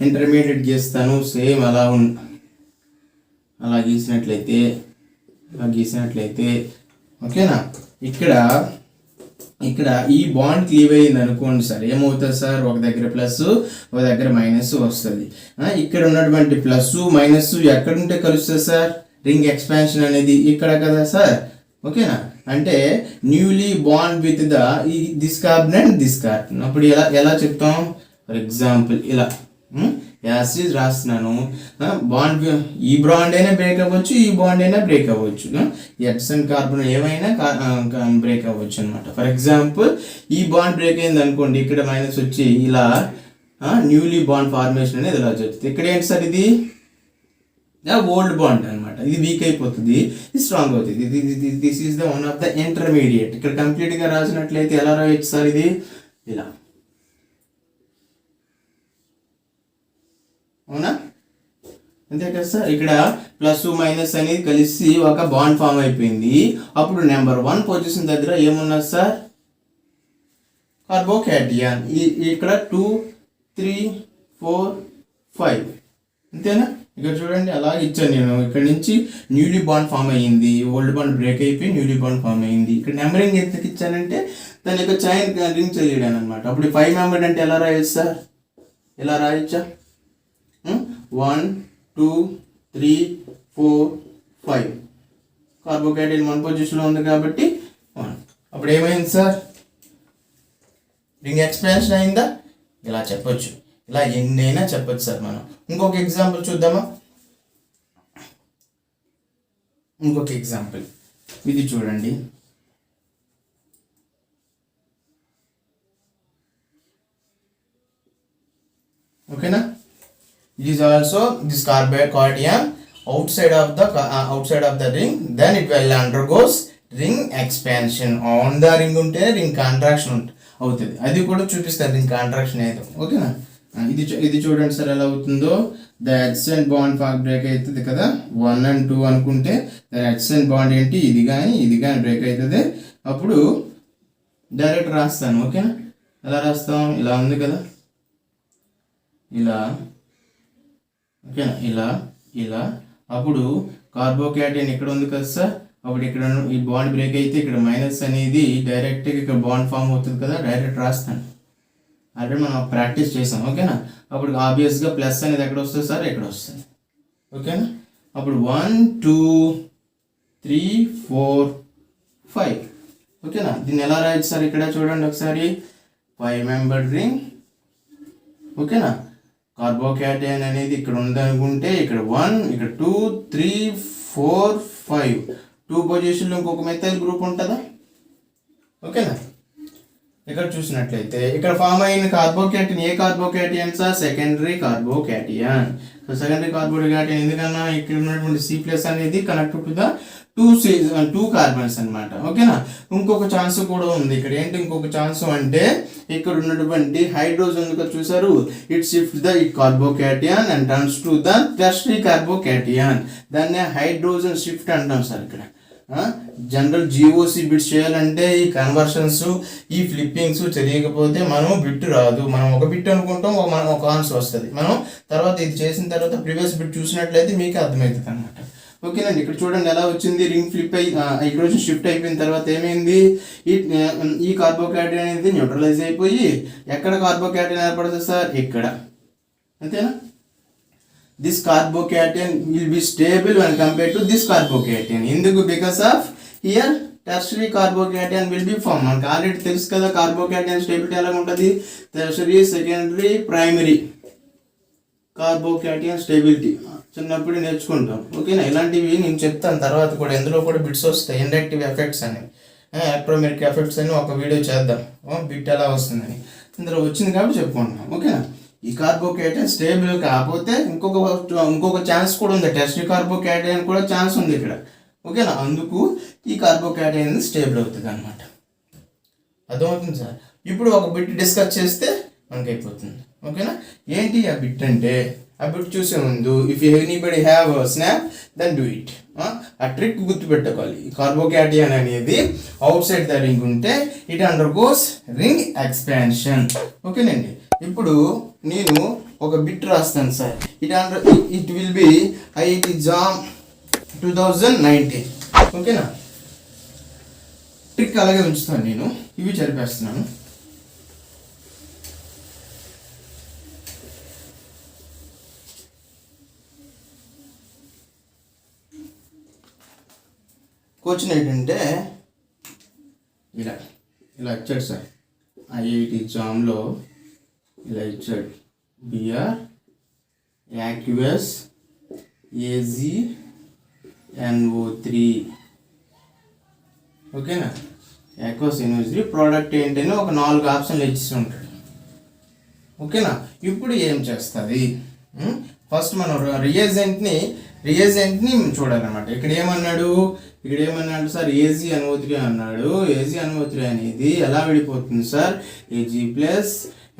Speaker 1: ఇంటర్మీడియట్ గీస్తాను. సేమ్ అలా గీసినట్లయితే ఓకేనా. ఇక్కడ ఈ బాండ్ క్లీవ్ అయ్యింది అనుకోండి సార్, ఏమవుతుంది సార్, ఒక దగ్గర ప్లస్ ఒక దగ్గర మైనస్ వస్తుంది. ఇక్కడ ఉన్నటువంటి ప్లస్ మైనస్ ఎక్కడుంటే కలుస్తుంది సార్, రింగ్ ఎక్స్పాన్షన్ అనేది ఇక్కడ కదా సార్. ఓకేనా. అంటే newly bond with this carbon and this carbon. అప్పుడు ఎలా చెప్తాం, ఫర్ ఎగ్జాంపుల్ ఇలా యాసిడ్ రాస్తున్నాను. బాండ్ ఈ బాండ్ అయినా బ్రేక్ అవ్వచ్చు, ఈ బాండ్ అయినా బ్రేక్ అవ్వచ్చు. ఎక్స్ అండ్ కార్బన్ ఏమైనా బ్రేక్ అవ్వచ్చు అనమాట. ఫర్ ఎగ్జాంపుల్ ఈ బాండ్ బ్రేక్ అయింది అనుకోండి, ఇక్కడ మైనస్ వచ్చి ఇలా న్యూలీ బాండ్ ఫార్మేషన్ అనేది ఇలా జరుగుతుంది. ఇక్కడ ఏంటి సార్, ఇది ఓల్డ్ బాండ్ అనమాట. ఇది వీక్ అయిపోతుంది, ఇది స్ట్రాంగ్ అవుతుంది. This is the one of the intermediate. ఇక్కడ కంప్లీట్గా రాసినట్లయితే ఎలా రాయొచ్చు సార్, ఇది ఇలా. అవునా, అంతే కదా సార్. ఇక్కడ ప్లస్ మైనస్ అనేది కలిసి ఒక బాండ్ ఫామ్ అయిపోయింది. అప్పుడు నెంబర్ 1 పొజిషన్ దగ్గర ఏమున్నది సార్, కార్బోకాటియన్. ఇక్కడ 2, 3, 4, 5 అంతేనా. ఇక్కడ చూడండి అలా ఇచ్చాను నేను. ఇక్కడ నుంచి న్యూలీ బాండ్ ఫామ్ అయ్యింది, ఓల్డ్ బాండ్ బ్రేక్ అయిపోయి న్యూలీ బాండ్ ఫామ్ అయ్యింది. ఇక్కడ నెంబరింగ్ ఎందుకు ఇచ్చానంటే దాని యొక్క చైన్ రింగ్ తెలియడాను అనమాట. అప్పుడు 5 మెంబర్డ్ అంటే ఎలా రాయొచ్చు సార్, ఎలా రాయొచ్చా, 1, 2, 3, 4, 5. కార్బోకాటియన్ 1 పొజిషన్లో ఉంది కాబట్టి 1. అప్పుడు ఏమైంది సార్, రింగ్ ఎక్స్పాన్షన్ అయిందా. ఇలా చెప్పొచ్చు, ఇలా ఎన్నైనా చెప్పొచ్చు సార్. మనం ఇంకొక ఎగ్జాంపుల్ చూద్దామా. ఇది చూడండి, ఓకేనా. It is also this carbocation outside of the ring, then it will undergoes ring expansion. On the ring ఉంటే రింగ్ కాంట్రాక్షన్ అవుతుంది, అది కూడా చూపిస్తారు రింగ్ కాంట్రాక్షన్ ఏదో, ఓకేనా. ఇది చూడండి సార్ ఎలా అవుతుందో. ద అడ్జసెంట్ బాండ్ బ్రేక్ అవుతుంది కదా, 1 and 2 అనుకుంటే ద అడ్జసెంట్ బాండ్ ఏంటి, ఇది కానీ బ్రేక్ అవుతుంది. అప్పుడు డైరెక్ట్ రాస్తాను, ఓకేనా. ఎలా రాస్తాం, ఇలా ఉంది కదా, ఇలా, ఓకేనా, ఇలా. అప్పుడు కార్బోకేటయాన్ ఇక్కడ ఉంది కదా సార్, అప్పుడు ఇక్కడ ఈ బాండ్ బ్రేక్ అయితే ఇక్కడ మైనస్ అనేది డైరెక్ట్గా ఇక్కడ బాండ్ ఫామ్ అవుతుంది కదా, డైరెక్ట్ రాస్తాను. ఆల్రెడీ మనం ప్రాక్టీస్ చేసాం, ఓకేనా. అప్పుడు ఆబ్వియస్గా ప్లస్ అనేది ఎక్కడ వస్తుంది సార్, ఎక్కడ వస్తుంది, ఓకేనా. అప్పుడు 1 2 3 4 5, ఓకేనా. దీన్ని ఎలా రాయొచ్చు సార్, ఇక్కడ చూడండి ఒకసారి, 5 membered రింగ్, ఓకేనా. కార్బోకేటయాన్ అనేది ఇక్కడ ఉందనుకుంటే ఇక్కడ 1, ఇక్కడ 2 3 4 5, 2 పొజిషన్లో ఇంకొక మెథైల్ గ్రూప్ ఉంటుందా, ఓకేనా. ఇక్కడ చూసినట్లయితే ఇక్కడ ఫామ్ అయిన కార్బోకేటయాన్ ఏ carbocation sir, secondary carbocation. So secondary carbocation ఎందుకన్నా ఇక్కడ ఉన్నటువంటి C+ అనేది కనెక్టెడ్ టు ద 2 కార్బన్స్ అనమాట, ఓకేనా. ఇంకొక ఛాన్స్ కూడా ఉంది ఇక్కడ, ఏంటి ఇంకొక ఛాన్స్ అంటే ఇక్కడ ఉన్నటువంటి హైడ్రోజన్ చూసారు, it shift the carbocation and turns to the tertiary carbocation. దాన్ని హైడ్రోజన్ షిఫ్ట్ అంటాం సార్. ఇక్కడ జనరల్ GOC బిట్స్ చేయాలంటే ఈ కన్వర్షన్స్, ఈ ఫ్లిప్పింగ్స్ తెలియకపోతే మనం బిట్ రాదు. మనం ఒక బిట్ అనుకుంటాం, మనం ఒక ఆన్సర్ వస్తుంది. మనం తర్వాత ఇది చేసిన తర్వాత ప్రీవియస్ బిట్ చూసినట్లయితే మీకు అర్థమవుతుంది అనమాట, ఓకేనండి. ఇక్కడ చూడండి ఎలా వచ్చింది, రింగ్ ఫ్లిప్ అయ్యి హైడ్రోజన్ షిఫ్ట్ అయిపోయిన తర్వాత ఏమైంది, ఈ కార్బోకేటయాన్ అనేది న్యూట్రలైజ్ అయిపోయి ఎక్కడ కార్బోకేటయాన్ ఏర్పడుతుంది సార్, ఇక్కడ, అంతేనా. This carbocation will be stable when compared to this carbocation. ఎందుకు, because of here tertiary carbocation will be form. మనకు ఆల్రెడీ తెలుసు కదా కార్బోకేటయాన్ స్టేబిలిటీ ఎలా ఉంటుంది, tertiary, secondary, primary carbocation stability చిన్నప్పుడు నేర్చుకుంటాం, ఓకేనా. ఇలాంటివి నేను చెప్తాను తర్వాత కూడా, ఎందులో కూడా బిట్స్ వస్తాయి, ఇండక్టివ్ ఎఫెక్ట్స్ అని, ఎలక్ట్రోమెట్రిక్ ఎఫెక్ట్స్ అని ఒక వీడియో చేద్దాం, బిట్ ఎలా వస్తుందని. ఇందులో వచ్చింది కాబట్టి చెప్పుకుంటున్నాం, ఓకేనా. ఈ కార్బోకేటయాన్ స్టేబుల్ కాకపోతే ఇంకొక ఛాన్స్ కూడా ఉంది, టెర్షియరీ కార్బోకేటయాన్ కూడా ఛాన్స్ ఉంది ఇక్కడ, ఓకేనా. అందుకు ఈ కార్బోకేటయాన్ స్టేబుల్ అవుతుంది అనమాట, అర్థమవుతుంది సార్. ఇప్పుడు ఒక బిట్ డిస్కస్ చేస్తే మనకి అయిపోతుంది, ఓకేనా. ఏంటి ఆ బిట్ అంటే, ఆ బిట్ చూసే ముందు if anybody have snap then do it. ఆ ట్రిక్ గుర్తుపెట్టుకోవాలి, కార్బోకేటయాన్ అనేది అవుట్ సైడ్ ద రింగ్ ఉంటే ఇట్ అండర్గోస్ రింగ్ ఎక్స్పాన్షన్, ఓకేనండి. ఇప్పుడు నేను ఒక బిట్ రాస్తాను sir, it will be IIT JAM 2019, ఓకేనా. ట్రిక్ అలాగే ఉంచుతాను నేను, ఇవి చదివేస్తున్నాను. క్వశ్చన్ ఏంటంటే ఇలా ఇచ్చాడు సార్, IIT JAMలో ఇలా ఇచ్చాడు, BR aqueous AgNO3, ఓకేనా. aqueous NO3 ప్రోడక్ట్ ఏంటని ఒక 4 ఆప్షన్లు ఇచ్చి ఉంటాడు, ఓకేనా. ఇప్పుడు ఏం చేస్తుంది, ఫస్ట్ మనం రియేజెంట్ని చూడాలన్నమాట. ఇక్కడ ఏమన్నాడు సార్, AgNO3 అన్నాడు. AgNO3 అనేది ఎలా విడిపోతుంది sir, Ag plus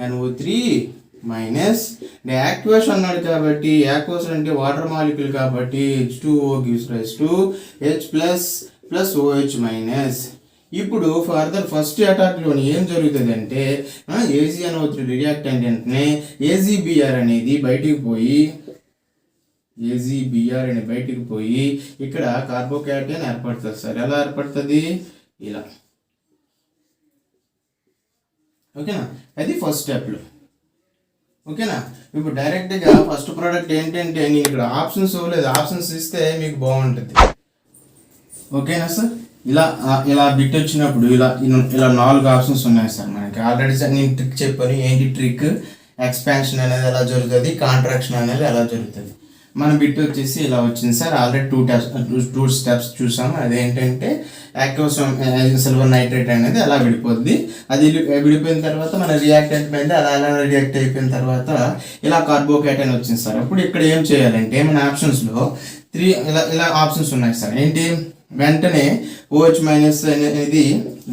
Speaker 1: NO3 minus aqueous అన్నాడు కాబట్టి, యాక్వస్ అంటే వాటర్ మాలిక్యూల్ కాబట్టి H2O gives rise to H plus OH minus. ఇప్పుడు ఫర్దర్ ఫస్ట్ అటాక్లోని ఏం జరుగుతుంది అంటే AgNO3 రియాక్టెంట్ వెంటనే AgBr అనేది బయటికి పోయి ఇక్కడ కార్బోకేటయాన్ ఏర్పడుతుంది సార్. ఎలా ఏర్పడుతుంది, ఇలా, ఓకేనా. అది ఫస్ట్ స్టెప్లో, ఓకేనా. ఇప్పుడు డైరెక్ట్గా ఫస్ట్ ప్రోడక్ట్ ఏంటంటే నేను ఇక్కడ ఆప్షన్స్ ఇవ్వలేదు, ఆప్షన్స్ ఇస్తే మీకు బాగుంటుంది, ఓకేనా సార్. ఇలా బిట్ వచ్చినప్పుడు ఇలా 4 ఆప్షన్స్ ఉన్నాయి సార్ మనకి. ఆల్రెడీ సార్ నేను ట్రిక్ చెప్పాను, ఏంటి ట్రిక్, ఎక్స్పాన్షన్ అనేది ఎలా జరుగుతుంది, కాంట్రాక్షన్ అనేది ఎలా జరుగుతుంది. మన బిట్ వచ్చేసి ఇలా వచ్చింది సార్. ఆల్రెడీ 2 స్టెప్స్ చూసాము. అదేంటంటే యాక్టివ్ సిల్వర్ నైట్రేట్ అనేది అలా విడిపోద్ది. అది విడిపోయిన తర్వాత మన రియాక్టెంట్ మీద అలా రియాక్ట్ అయిపోయిన తర్వాత ఇలా కార్బోకేటైన్ వచ్చింది సార్. అప్పుడు ఇక్కడ ఏం చేయాలంటే మన ఆప్షన్స్లో 3 ఇలా ఆప్షన్స్ ఉన్నాయి సార్. ఏంటి, వెంటనే OH మైనస్ అనేది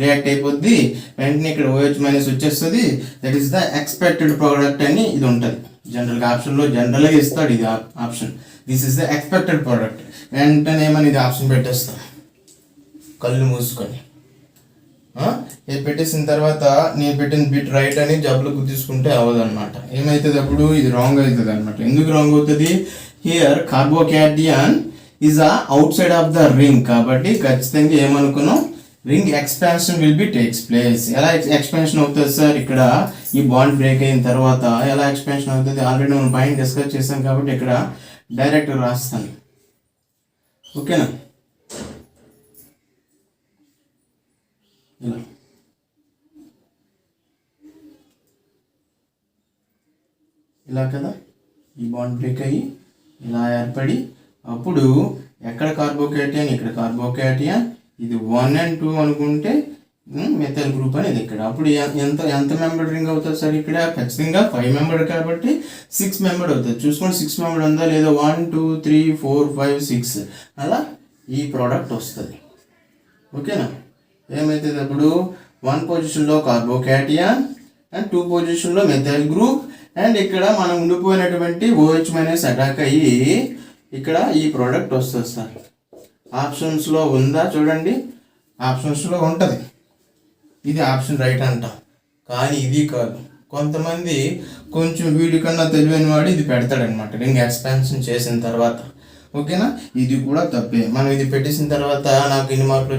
Speaker 1: రియాక్ట్ అయిపోద్ది, వెంటనే ఇక్కడ OH మైనస్ వచ్చేస్తుంది. That is the expected product అని ఇది ఉంటుంది. జనరల్గా ఆప్షన్లో జనరల్గా ఇస్తాడు ఇది option. This is the expected product. వెంటనే మనం ఇది ఆప్షన్ పెట్టేస్తాం కళ్ళు మూసుకొని. ఇది పెట్టేసిన తర్వాత నేను పెట్టిన బిట్ రైట్ అని జబ్బులు గుర్తించుకుంటే అవ్వదు అనమాట. ఏమవుతుంది అప్పుడు, ఇది రాంగ్ అవుతుంది అనమాట. ఎందుకు రాంగ్ అవుతుంది, here carbocation is outside of the ring. కాబట్టి ఖచ్చితంగా ఏమనుకున్నాం, ring expansion will be takes place. ఎలా ఎక్స్పాన్షన్ అవుతుంది సార్, ఇక్కడ ఈ బాండ్ బ్రేక్ అయిన తర్వాత ఎలా ఎక్స్పాన్షన్ అవుతుంది ఆల్రెడీ మనం పాయింట్ డిస్కస్ చేసాం కాబట్టి ఇక్కడ డైరెక్ట్ రాస్తాను. ఓకేనా, ఇలా కదా, ఈ బాండ్ బ్రేక్ అయ్యి ఇలా ఏర్పడి అప్పుడు ఎక్కడ కార్బోకేటయాన్, ఇక్కడ కార్బోకేటయాన్, ఇది 1 and 2 అనుకుంటే మెథైల్ గ్రూప్ అనేది ఇక్కడ. అప్పుడు ఎంత మెంబర్ రింగ్ అవుతుంది సార్, ఇక్కడ ఖచ్చితంగా 5 మెంబర్ కాబట్టి 6 మెంబర్ అవుతుంది. చూసుకోండి 6 మెంబర్ ఉందా లేదా, 1 2 3 4 5 6 అలా ఈ ప్రోడక్ట్ వస్తుంది. ఓకేనా, ఏమవుతుంది అప్పుడు 1 పొజిషన్లో కార్బోకేటయాన్ అండ్ 2 పొజిషన్లో మెథైల్ గ్రూప్ అండ్ ఇక్కడ మనం ఉండిపోయినటువంటి OH మైనస్ అటాక్ అయ్యి ఇక్కడ ఈ ప్రోడక్ట్ వస్తుంది సార్. ఆప్షన్స్లో ఉందా చూడండి, ఆప్షన్స్లో ఉంటుంది. ఇది ఆప్షన్ రైట్ అంటాం, కానీ ఇది కాదు. కొంతమంది కొంచెం వీడికన్నా తెలివైన వాడు ఇది పెడతాడనమాట రింగ్ ఎక్స్పాన్షన్ చేసిన తర్వాత. ఓకేనా, ఇది కూడా తప్పే. మనం ఇది పెట్టేసిన తర్వాత నాకు ఇన్ని మార్కులు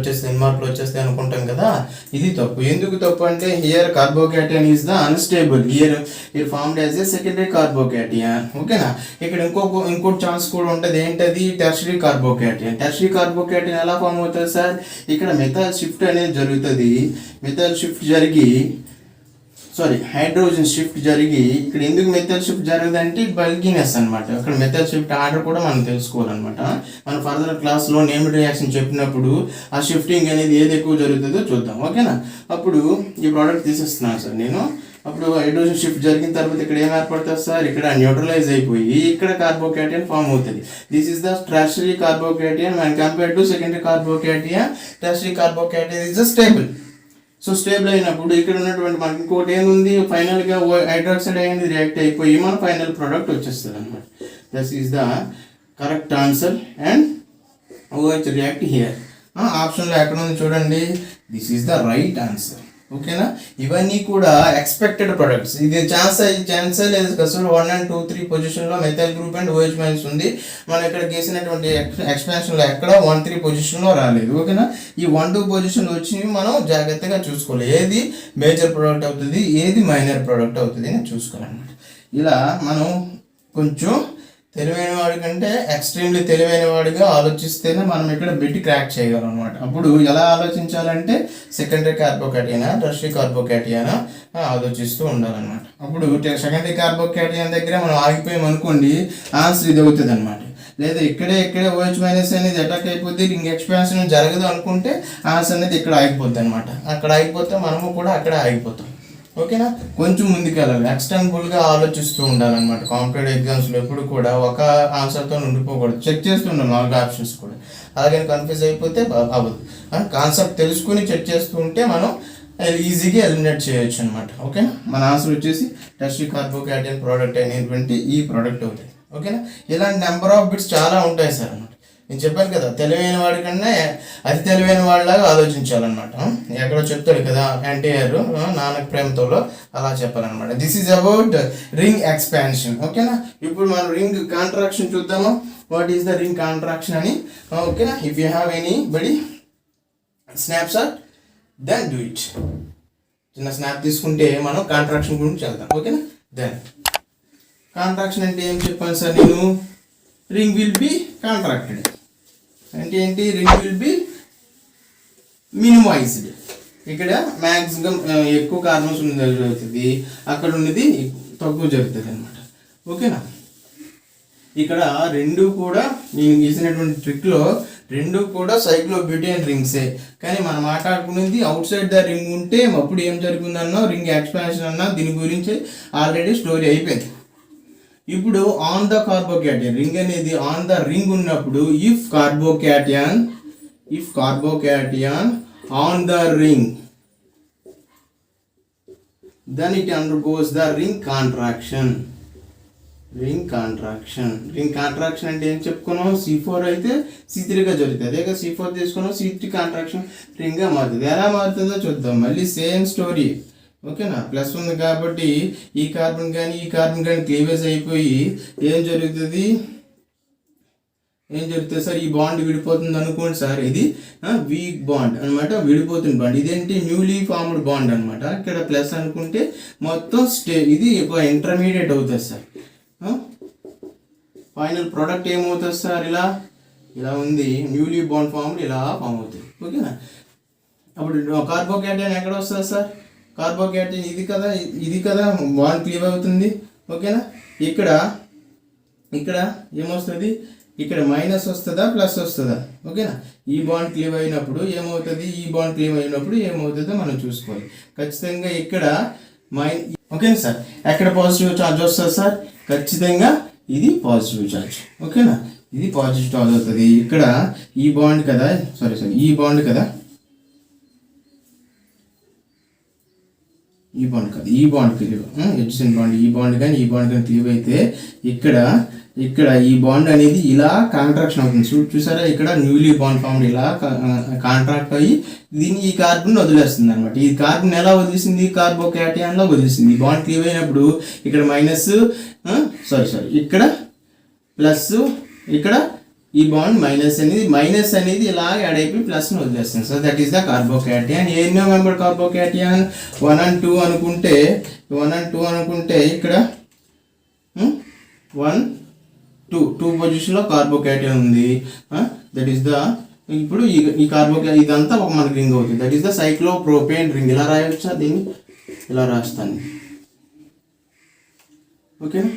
Speaker 1: వచ్చేస్తాయి అనుకుంటాం కదా, ఇది తప్పు. ఎందుకు తప్పు అంటే here carbocation is the unstable, here formed as a secondary carbocation. ఓకేనా, ఇక్కడ ఇంకో ఛాన్స్ కూడా ఉంటుంది. ఏంటది, టెర్షరీ కార్బోకేటయాన్. టెర్షరీ కార్బోకేటయాన్ ఎలా ఫామ్ అవుతుంది సార్, ఇక్కడ మెథైల్ షిఫ్ట్ అనేది జరుగుతుంది. మెథైల్ షిఫ్ట్ జరిగి హైడ్రోజన్ షిఫ్ట్ జరిగి ఇక్కడ ఎందుకు మెథైల్ షిఫ్ట్ జరగదంటే బల్కినెస్ అనమాట. అక్కడ మెథైల్ షిఫ్ట్ ఆర్డర్ కూడా మనం తెలుసుకోవాలన్నమాట. మనం ఫర్దర్ క్లాస్లో నేమ్డ్ రియాక్షన్ చెప్పినప్పుడు ఆ షిఫ్టింగ్ అనేది ఏది ఎక్కువ జరుగుతుందో చూద్దాం. ఓకేనా, అప్పుడు ఈ ప్రోడక్ట్ తీసేస్తున్నాను సార్ నేను. అప్పుడు హైడ్రోజన్ షిఫ్ట్ జరిగిన తర్వాత ఇక్కడ ఏం ఏర్పడుతుంది సార్, ఇక్కడ న్యూట్రలైజ్ అయిపోయి ఇక్కడ కార్బోకేటయాన్ ఫామ్ అవుతుంది. This is the tertiary carbocation when compared to secondary carbocation. Tertiary carbocation is the stable. So stable అయినప్పుడు ఇక్కడ ఉన్నటువంటి మనకి ఇంకోటి ఏంది, ఫైనల్గా హైడ్రాక్సైడ్ అయ్యింది రియాక్ట్ అయిపోయి మన ఫైనల్ ప్రోడక్ట్ వచ్చేస్తుంది అనమాట. That is the correct answer and OH react here. ఆప్షన్లో ఎక్కడ ఉంది చూడండి, this is the right answer. ఓకేనా, ఇవన్నీ కూడా ఎక్స్పెక్టెడ్ ప్రొడక్ట్స్. ఇది ఛాన్స్ లేదు కదా సార్. 1 and 2 3 పొజిషన్లో methyl group and OH minus ఉంది. మనం ఇక్కడ గీసినటువంటి ఎక్స్పాన్షన్లో ఎక్కడ 1 3 పొజిషన్లో రాలేదు. ఓకేనా, ఈ 1 2 పొజిషన్ వచ్చినవి మనం జాగ్రత్తగా చూసుకోవాలి. ఏది మేజర్ ప్రోడక్ట్ అవుతుంది, ఏది మైనర్ ప్రోడక్ట్ అవుతుంది అని చూసుకోవాలన్నమాట. ఇలా మనం కొంచెం తెలివైన వాడి కంటే ఎక్స్ట్రీమ్లీ తెలివైన వాడిగా ఆలోచిస్తేనే మనం ఇక్కడ బిట్ క్రాక్ చేయగలం అనమాట. అప్పుడు ఎలా ఆలోచించాలంటే సెకండరీ కార్బోకేటయానా టెర్షరీ కార్బోకేటయానా ఆలోచిస్తూ ఉండాలన్నమాట. అప్పుడు సెకండరీ కార్బోకేటయాన్ దగ్గర మనం ఆగిపోయాం అనుకోండి, ఆన్సర్ ఇది అవుతుంది అనమాట. లేదా ఇక్కడే OH మైనస్ అనేది అటాక్ అయిపోద్ది, రింగ్ ఎక్స్పాన్షన్ జరగదు అనుకుంటే ఆన్సర్ అనేది ఇక్కడ ఆగిపోద్ది అనమాట. అక్కడ ఆగిపోతే మనము కూడా అక్కడే ఆగిపోతాం. ఓకేనా, కొంచెం ముందుకెళ్ళాలి, ఎక్స్టెంబుల్గా ఆలోచిస్తూ ఉండాలన్నమాట. కాంపిటేటివ్ ఎగ్జామ్స్లో ఎప్పుడు కూడా ఒక ఆన్సర్తో ఉండిపోకూడదు, చెక్ చేస్తూ ఉండాలి 4 ఆప్షన్స్ కూడా. అలాగే కన్ఫ్యూజ్ అయిపోతే అవ్వదు. కాన్సెప్ట్ తెలుసుకుని చెక్ చేస్తూ ఉంటే మనం ఈజీగా ఎలిమినేట్ చేయొచ్చు అనమాట. ఓకేనా, మన ఆన్సర్ వచ్చేసి టెర్షరీ కార్బోకేటయాన్ ప్రోడక్ట్ అనేటువంటి ఈ ప్రోడక్ట్ అవుతుంది. ఓకేనా, ఇలాంటి నెంబర్ ఆఫ్ బిట్స్ చాలా ఉంటాయి సార్ అన్నమాట. నేను చెప్పాను కదా, తెలివైన వాడికన్నా అతి తెలివైన వాళ్ళలాగా ఆలోచించాలన్నమాట. ఎక్కడో చెప్తాడు కదా ఎన్టీఆర్ నానక్ ప్రేమతోలో, అలా చెప్పాలన్నమాట. This is about ring expansion. ఓకేనా, ఇప్పుడు మనం రింగ్ కాంట్రాక్షన్ చూద్దాము. What is the ring contraction అని. ఓకేనా, if you have anybody snapshot then do it. చిన్న స్నాప్ తీసుకుంటే మనం కాంట్రాక్షన్ గురించి వెళ్దాం. ఓకేనా, దెన్ కాంట్రాక్షన్ అంటే ఏం చెప్పాను సార్ నేను, రింగ్ విల్ బి కాంట్రాక్టెడ్ అంటే ఏంటి, రింగ్ విల్ బి మినిమైజ్డ్. ఇక్కడ మ్యాక్సిమం ఎక్కువ కార్బన్స్ ఉన్నది జరుగుతుంది, అక్కడ ఉన్నది తక్కువ జరుగుతుంది అనమాట. ఓకేనా, ఇక్కడ రెండు కూడా నేను గీసినటువంటి ట్రిక్లో రెండు కూడా సైక్లోబ్యూటేన్ రింగ్సే. కానీ మనం మాట్లాడుకునేది అవుట్ సైడ్ ద రింగ్ ఉంటే అప్పుడు ఏం జరుగుతుందన్నా రింగ్ ఎక్స్పాన్షన్ అన్నా దీని గురించి ఆల్రెడీ స్టోరీ అయిపోయింది. ఇప్పుడు ఆన్ ద కార్బోక్యాటియన్ రింగ్ అనేది ఆన్ ద రింగ్ ఉన్నప్పుడు if carbocation on the ring then it undergoes the ring contraction అంటే ఏం చెప్పుకున్నాం, C4 అయితే C3గా జరుగుతుంది, అదే C4 తీసుకున్నాం C3 కాంట్రాక్షన్ రింగ్గా మారుతుంది. ఎలా మారుతుందో చూద్దాం. మళ్ళీ సేమ్ స్టోరీ, ఓకేనా. ప్లస్ ఉంది కాబట్టి ఈ కార్బన్ కానీ క్లీవేజ్ అయిపోయి ఏం జరుగుతుంది సార్, ఈ బాండ్ విడిపోతుంది అనుకోండి సార్. ఇది వీక్ బాండ్ అనమాట, విడిపోతుంది బాండ్. ఇదేంటి న్యూలీ ఫార్మ్డ్ బాండ్ అనమాట. ఇక్కడ ప్లస్ అనుకుంటే మొత్తం ఇది ఒక ఇంటర్మీడియట్ అవుతుంది సార్. ఫైనల్ ప్రోడక్ట్ ఏమవుతుంది సార్, ఇలా ఉంది, న్యూలీ బాండ్ ఫార్మ్డ్ ఇలా ఫామ్ అవుతుంది, ఓకేనా. అప్పుడు కార్బోక్యాటియన్ ఎక్కడ వస్తుంది సార్, కార్బోక్యాటియన్ ఇది కదా బాండ్ క్లీవ్ అవుతుంది, ఓకేనా. ఇక్కడ ఏమొస్తుంది, ఇక్కడ మైనస్ వస్తుందా ప్లస్ వస్తుందా, ఓకేనా. ఈ బాండ్ క్లీవ్ అయినప్పుడు ఏమవుతుందో మనం చూసుకోవాలి ఖచ్చితంగా. ఇక్కడ ఓకేనా సార్, ఎక్కడ పాజిటివ్ ఛార్జ్ వస్తుంది సార్, ఖచ్చితంగా ఇది పాజిటివ్ ఛార్జ్, ఓకేనా. ఇది పాజిటివ్ ఛార్జ్ అవుతుంది. ఇక్కడ ఈ బాండ్ కదా, ఈ బాండ్ క్లీవ్ ఎడ్జసెంట్ బాండ్, ఈ బాండ్ కానీ క్లీవ్ అయితే ఇక్కడ ఈ బాండ్ అనేది ఇలా కాంట్రాక్షన్ అవుతుంది. చూసారా, ఇక్కడ న్యూలీ బాండ్ ఫార్మ్ ఇలా కాంట్రాక్ట్ అయ్యి దీన్ని ఈ కార్బన్ వదిలేస్తుంది అనమాట. ఈ కార్బన్ ఎలా వదిలేసింది, కార్బోక్యాటియన్లో వదిలేసింది. ఈ బాండ్ క్లీవ్ అయినప్పుడు ఇక్కడ ఇక్కడ ప్లస్, ఇక్కడ ఈ బాండ్ మైనస్ అనేది ఇలా యాడ్ అయిపోయి ప్లస్ని వదిలేస్తుంది. So that is the carbocation. ఎన్నో మెంబర్ కార్బోక్యాటియన్ 1 and 2 అనుకుంటే ఇక్కడ 1 2 పొజిషన్లో కార్బోక్యాటియన్ ఉంది. దట్ ఈస్ ద ఇప్పుడు ఈ కార్బోక్యాటియన్ ఇదంతా ఒక మనకి రింగ్ అవుతుంది. That is the cyclopropane ring. ఇలా రాయొచ్చా, దీన్ని ఇలా రాస్తాను, ఓకేనా.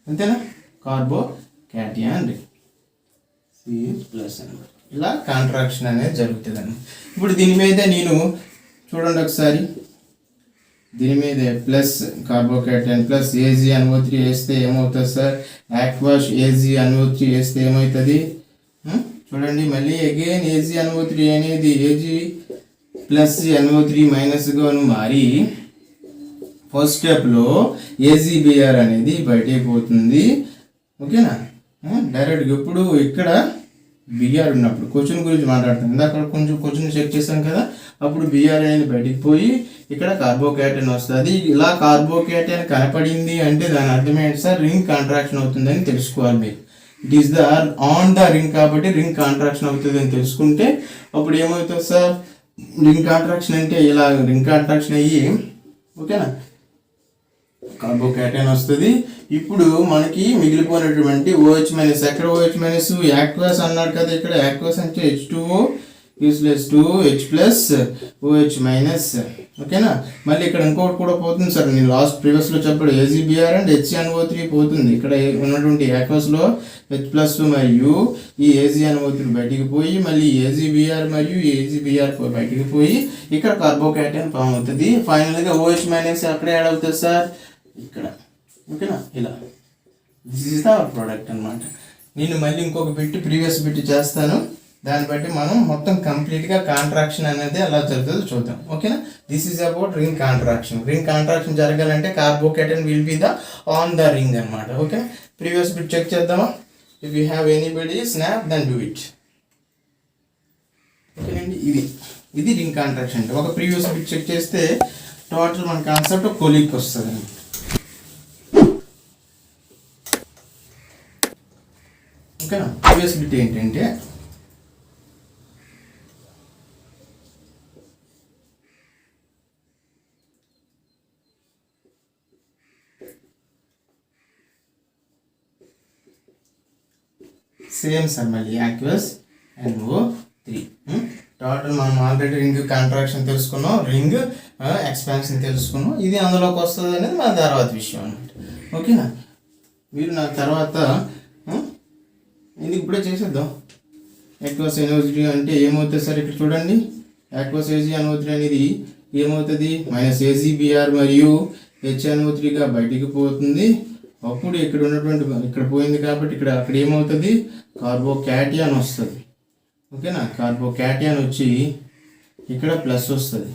Speaker 1: అంతేనా, కార్బోక్యాటియన్ రింగ్ C+ అనమాట. ఇలా కాంట్రాక్షన్ అనేది జరుగుతుంది అన్నమాట. ఇప్పుడు దీని మీద నేను చూడండి ఒకసారి, దీని మీద ప్లస్ కార్బోక్యాటియన్ ప్లస్ AgNO3 వేస్తే ఏమవుతుంది సార్, యాక్వాష్ AgNO3 వేస్తే ఏమవుతుంది చూడండి. మళ్ళీ అగైన్ AgNO3 అనేది Ag+NO3- మారి ఫస్ట్ స్టెప్లో AgBr అనేది బయటకు పోతుంది, ఓకేనా. డైరెక్ట్గా ఇప్పుడు ఇక్కడ బిఆర్ ఉన్నప్పుడు క్వశ్చన్ గురించి మాట్లాడుతాం కదా, అక్కడ కొంచెం క్వశ్చన్ చెక్ చేస్తాం కదా, అప్పుడు బిఆర్ అనేది బయటికి పోయి ఇక్కడ కార్బోక్యాటియన్ వస్తుంది. ఇలా కార్బోక్యాటియన్ కనపడింది అంటే దాని అర్థం ఏంటి సార్, రింగ్ కాంట్రాక్షన్ అవుతుందని తెలుసుకోవాలి మీరు. It is the on the ring కాబట్టి రింగ్ కాంట్రాక్షన్ అవుతుంది అని తెలుసుకుంటే అప్పుడు ఏమవుతుంది సార్, రింగ్ కాంట్రాక్షన్ అంటే ఇలా రింగ్ కాంట్రాక్షన్ అయ్యి, ఓకేనా, కార్బోక్యాటియన్ వస్తుంది. ఇప్పుడు మనకి మిగిలిపోయినటువంటి OH- ఎక్కడ OH- యాక్వస్ అన్నాడు కదా, ఇక్కడ యాక్వస్ అంటే H2O +2 H+OH-, ఓకేనా. మళ్ళీ ఇక్కడ ఇంకోటి కూడా పోతుంది సార్, నేను ప్రీవియస్లో చెప్పాడు AgBr అండ్ HNO3 పోతుంది. ఇక్కడ ఉన్నటువంటి యాక్వస్లో H+ మరియు ఈ AgNO3 బయటికి పోయి మళ్ళీ AgBr మరియు AgBr బయటికి పోయి ఇక్కడ కార్బోక్యాటియన్ ఫామ్ అవుతుంది. ఫైనల్గా OH- అక్కడ యాడ్ అవుతుంది సార్, ఇక్కడ, ఓకేనా. ఇలా దిస్ ఈస్ ద ప్రోడక్ట్ అనమాట. నేను మళ్ళీ ఇంకొక ప్రీవియస్ బిట్ చేస్తాను, దాన్ని బట్టి మనం మొత్తం కంప్లీట్గా కాంట్రాక్షన్ అనేది ఎలా జరుగుతుందో చూద్దాం, ఓకేనా. This is about ring contraction. Ring contraction జరగాలంటే carbocation will be the on the ring అనమాట, ఓకేనా. ప్రీవియస్ బిట్ చెక్ చేద్దామా. If you have anybody snap then do it, ఓకేనండి. ఇది రింగ్ కాంట్రాక్షన్ అంటే ఒక ప్రీవియస్ బిట్ చెక్ చేస్తే టోటల్ మన కాన్సెప్ట్ కొలీక్ వస్తుంది. ఓకేనా. ప్రీవియస్ బిట్ ఏంటంటే సేమ్ సార్, మళ్ళీ యాక్వస్ NO3. టోటల్ మనం ఆల్రెడీ రింగ్ కాంట్రాక్షన్ తెలుసుకున్నాం, రింగ్ ఎక్స్పాన్షన్ తెలుసుకున్నాం. ఇది అందులోకి వస్తుంది అనేది మన తర్వాత విషయం అన్నమాట, ఓకేనా. మీరు నాకు తర్వాత ఎందుకు ఇప్పుడే చేసేద్దాం, aqueous NO3 అంటే ఏమవుతుంది సార్? ఇక్కడ చూడండి, aqueous AgNO3 అనేది ఏమవుతుంది? -AgBr మరియు HNO3గా బయటికి పోతుంది. అప్పుడు ఇక్కడ ఉన్నటువంటి ఇక్కడ పోయింది కాబట్టి అక్కడ ఏమవుతుంది? కార్బోకాటియాన్ వస్తుంది. ఓకేనా? కార్బోకాటియాన్ వచ్చి ఇక్కడ ప్లస్ వస్తుంది.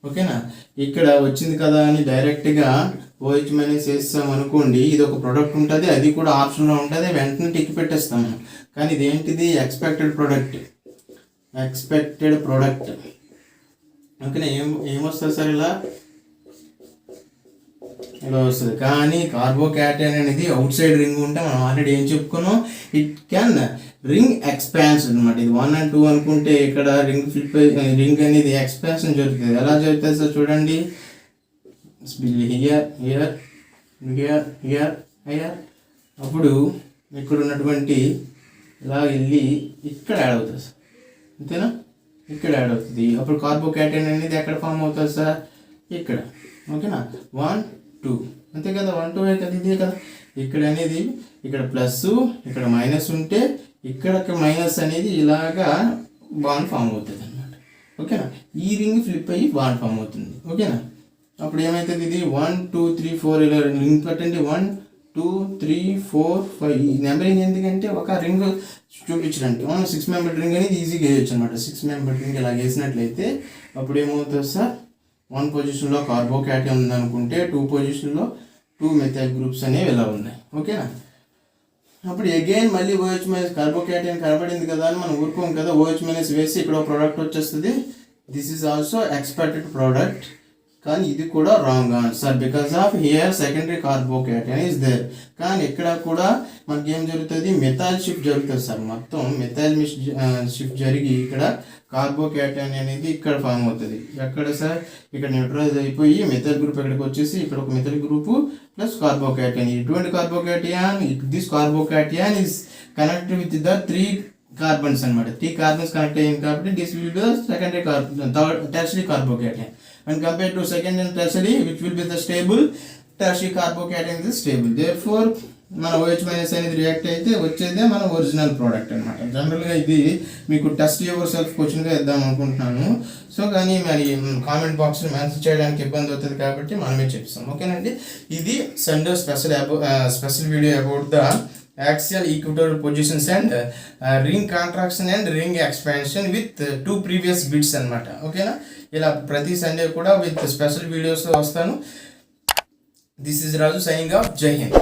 Speaker 1: ఓకేనా? ఇక్కడ వచ్చింది కదా అని డైరెక్ట్గా OH- వేస్తాం అనుకోండి, ఇది ఒక ప్రోడక్ట్ ఉంటుంది, అది కూడా ఆప్షన్లో ఉంటుంది, వెంటనే టిక్ పెట్టేస్తాము. కానీ ఇదేంటిది? Expected product. ఓకేనా? ఏమొస్తుంది సార్? ఇలా వస్తుంది. కానీ కార్బోకాటియాన్ అనేది అవుట్ సైడ్ రింగ్ ఉంటే మనం ఆల్రెడీ ఏం చెప్పుకున్నాం, ఇట్ క్యాన్ రింగ్ ఎక్స్పాన్షన్ అనమాట. ఇది 1 and 2 అనుకుంటే ఇక్కడ రింగ్ అనేది ఎక్స్పాన్షన్ జరుగుతుంది. ఎలా జరుగుతుంది సార్? చూడండి, హియర్ అప్పుడు ఇక్కడ ఉన్నటువంటి ఇలా వెళ్ళి ఇక్కడ యాడ్ అవుతుంది సార్. అంతేనా? ఇక్కడ యాడ్ అవుతుంది. అప్పుడు కార్బోకాటియాన్ అనేది ఎక్కడ ఫామ్ అవుతుంది సార్? ఇక్కడ. ఓకేనా? 1, 2 అంతే కదా, 1, 2 కదా, ఇదే కదా. ఇక్కడ అనేది ఇక్కడ ప్లస్ ఇక్కడ మైనస్ ఉంటే ఇక్కడ మైనస్ అనేది ఇలాగా బాండ్ ఫామ్ అవుతుంది అనమాట. ఓకేనా? ఈ రింగ్ ఫ్లిప్ అయ్యి బాండ్ ఫామ్ అవుతుంది. ఓకేనా? అప్పుడు ఏమవుతుంది? ఇది 1, 2, 3, 4 ఇలా రింగ్ పెట్టండి. 1, 2, 3, 4, 5 ఈ నెంబరింగ్ ఎందుకంటే ఒక రింగ్ చూపించడానికి. మనం 6 member రింగ్ అనేది ఈజీగా వేయచ్చు అనమాట. 6 member రింగ్ ఇలా వేసినట్లయితే అప్పుడు ఏమవుతుంది సార్? 1 పొజిషన్లో కార్బోకాటియాన్ ఉందనుకుంటే 2 పొజిషన్లో 2 methyl గ్రూప్స్ అనేవి ఇలా ఉన్నాయి. ఓకేనా? అప్పుడు అగైన్ మళ్ళీ OH- కార్బోకాటియాన్ కనబడింది కదా అని మనం ఊరుకోం కదా, OH- వేసి ఇక్కడ ప్రోడక్ట్ వచ్చేస్తుంది. This is also expected product. కానీ ఇది కూడా wrong answer, because of here secondary carbocation is there. కానీ ఇక్కడ కూడా మనకి ఏం జరుగుతుంది? మెథైల్ షిఫ్ట్ జరుగుతుంది సార్. మొత్తం మెథైల్ షిఫ్ట్ జరిగి ఇక్కడ కార్బోకాటియాన్ అనేది ఇక్కడ ఫామ్ అవుతుంది. ఎక్కడ సార్? ఇక్కడ న్యూట్రలైజ్ అయిపోయి మెథైల్ గ్రూప్ ఇక్కడికి వచ్చేసి ఇక్కడ ఒక మెథైల్ గ్రూప్ ప్లస్ కార్బోకాటియాన్. ఇటువంటి carbocation, this carbocation is connected with the 3 carbons అనమాట. 3 కార్బన్స్ కనెక్ట్ అయ్యింది కాబట్టి this will be the secondary tertiary carbocation. When compared to second and tertiary, which will be the stable, tertiary carbocation is stable. Therefore, మన OH- అనేది react అయితే వచ్చేదే మన original product అనమాట. జనరల్గా ఇది మీకు టెస్ట్ యువర్ సెల్ఫ్ క్వశ్చన్గా ఇద్దాం అనుకుంటున్నాను. సో కానీ మరి కామెంట్ బాక్స్ని ఆన్సర్ చేయడానికి ఇబ్బంది అవుతుంది కాబట్టి మనమే చెప్తాం. ఓకేనండి? ఇది Sunday special video about the axial equatorial positions and ring contraction and ring expansion with 2 previous bits అనమాట. ఓకేనా? ఇలా ప్రతి సండే కూడా విత్ స్పెషల్ వీడియోస్తో వస్తాను. This is Raju signing off. జై హింద్.